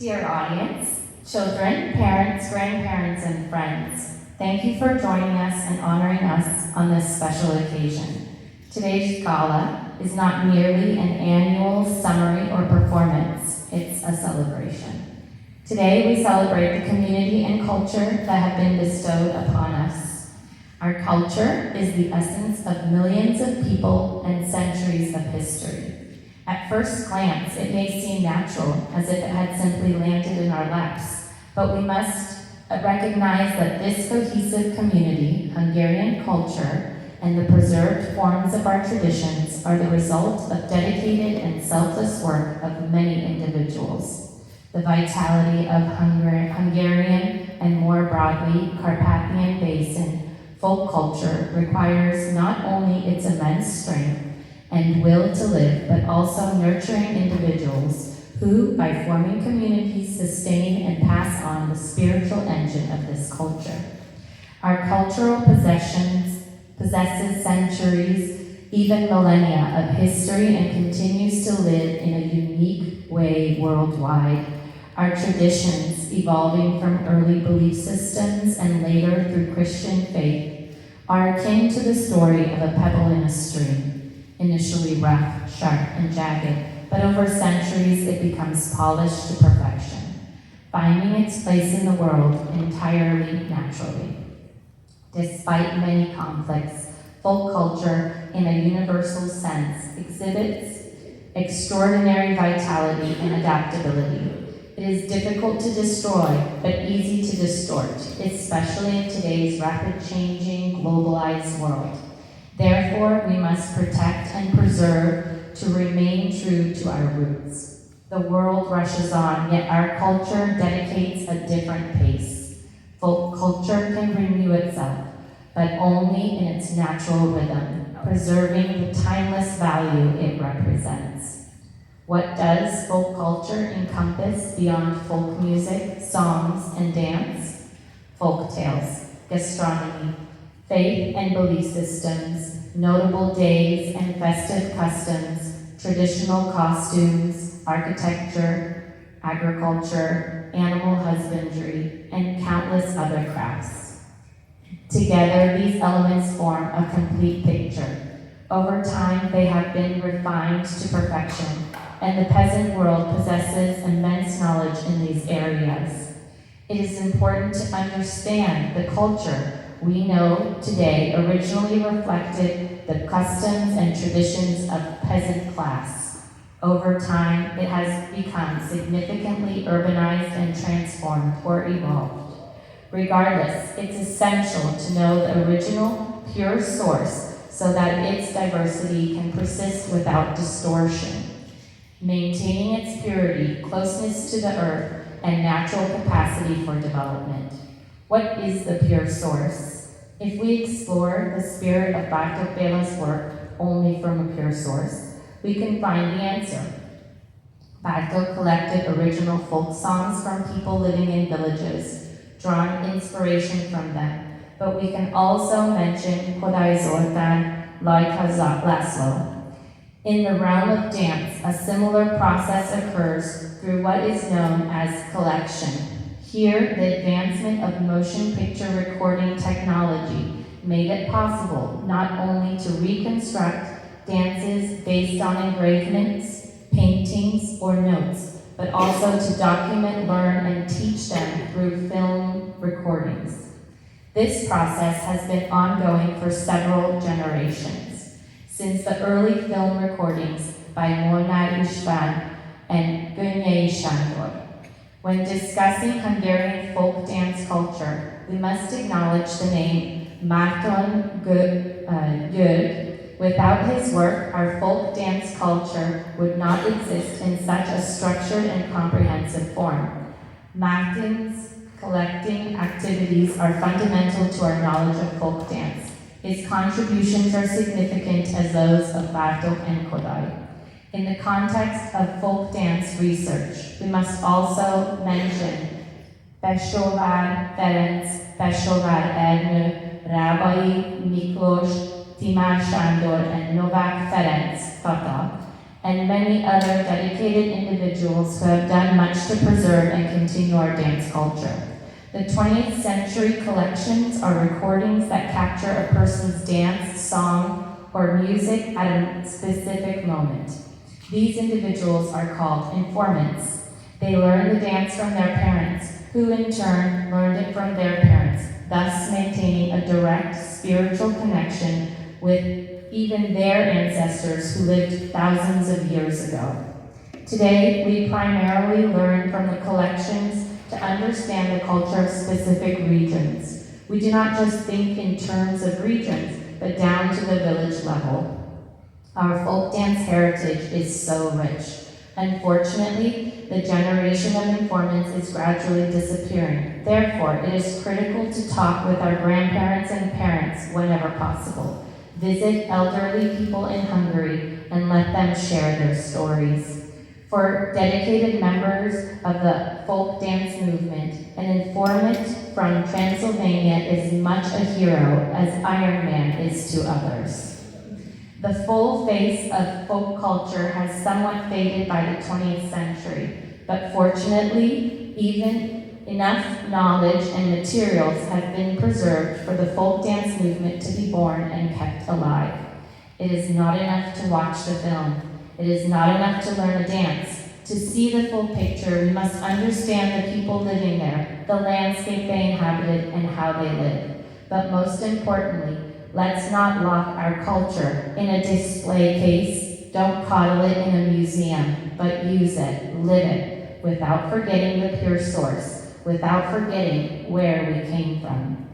Dear audience, children, parents, grandparents, and friends, thank you for joining us and honoring us on this special occasion. Today's gala is not merely an annual summary or performance, it's a celebration. Today we celebrate the community and culture that have been bestowed upon us. Our culture is the essence of millions of people and centuries of history. At first glance, it may seem natural, as if it had simply landed in our laps, but we must recognize that this cohesive community, Hungarian culture, and the preserved forms of our traditions are the result of dedicated and selfless work of many individuals. The vitality of Hungarian and more broadly Carpathian Basin folk culture requires not only its immense strength and will to live, but also nurturing individuals who, by forming communities, sustain and pass on the spiritual engine of this culture. Our cultural possesses centuries, even millennia of history and continues to live in a unique way worldwide. Our traditions, evolving from early belief systems and later through Christian faith, are akin to the story of a pebble in a stream. Initially rough, sharp, and jagged, but over centuries it becomes polished to perfection, finding its place in the world entirely naturally. Despite many conflicts, folk culture, in a universal sense, exhibits extraordinary vitality and adaptability. It is difficult to destroy, but easy to distort, especially in today's rapid-changing, globalized world. Therefore, we must protect and preserve to remain true to our roots. The world rushes on, yet our culture dedicates a different pace. Folk culture can renew itself, but only in its natural rhythm, preserving the timeless value it represents. What does folk culture encompass beyond folk music, songs, and dance? Folk tales, gastronomy, faith and belief systems, notable days and festive customs, traditional costumes, architecture, agriculture, animal husbandry, and countless other crafts. Together, these elements form a complete picture. Over time, they have been refined to perfection, and the peasant world possesses immense knowledge in these areas. It is important to understand the culture we know today originally reflected the customs and traditions of peasant class. Over time, it has become significantly urbanized and transformed or evolved. Regardless, it's essential to know the original, pure source so that its diversity can persist without distortion. Maintaining its purity, closeness to the earth, and natural capacity for development. What is the pure source? If we explore the spirit of Bartók Béla's work only from a pure source, we can find the answer. Bartók collected original folk songs from people living in villages, drawing inspiration from them, but we can also mention Kodály Zoltán, Lajka László. In the realm of dance, a similar process occurs through what is known as collection. Here, the advancement of motion picture recording technology made it possible not only to reconstruct dances based on engravements, paintings, or notes, but also to document, learn, and teach them through film recordings. This process has been ongoing for several generations, since the early film recordings by Molnár István and Gönyei Sándor. When discussing Hungarian folk dance culture, we must acknowledge the name Márton György. Without his work, our folk dance culture would not exist in such a structured and comprehensive form. Márton's collecting activities are fundamental to our knowledge of folk dance. His contributions are significant as those of Bartók and Kodály. In the context of folk dance research, we must also mention Pesóvár Ferenc, Pesóvár Ernő, Rábai Miklós, Timár Sándor, and Novák Ferenc Tata, and many other dedicated individuals who have done much to preserve and continue our dance culture. The 20th century collections are recordings that capture a person's dance, song, or music at a specific moment. These individuals are called informants. They learn the dance from their parents, who in turn learned it from their parents, thus maintaining a direct spiritual connection with even their ancestors who lived thousands of years ago. Today, we primarily learn from the collections to understand the culture of specific regions. We do not just think in terms of regions, but down to the village level. Our folk dance heritage is so rich. Unfortunately, the generation of informants is gradually disappearing. Therefore, it is critical to talk with our grandparents and parents whenever possible. Visit elderly people in Hungary and let them share their stories. For dedicated members of the folk dance movement, an informant from Transylvania is much a hero as Iron Man is to others. The full face of folk culture has somewhat faded by the 20th century, but fortunately, even enough knowledge and materials have been preserved for the folk dance movement to be born and kept alive. It is not enough to watch the film. It is not enough to learn a dance. To see the full picture, we must understand the people living there, the landscape they inhabited, and how they lived. But most importantly, let's not lock our culture in a display case. Don't coddle it in a museum, but use it, live it, without forgetting the pure source, without forgetting where we came from.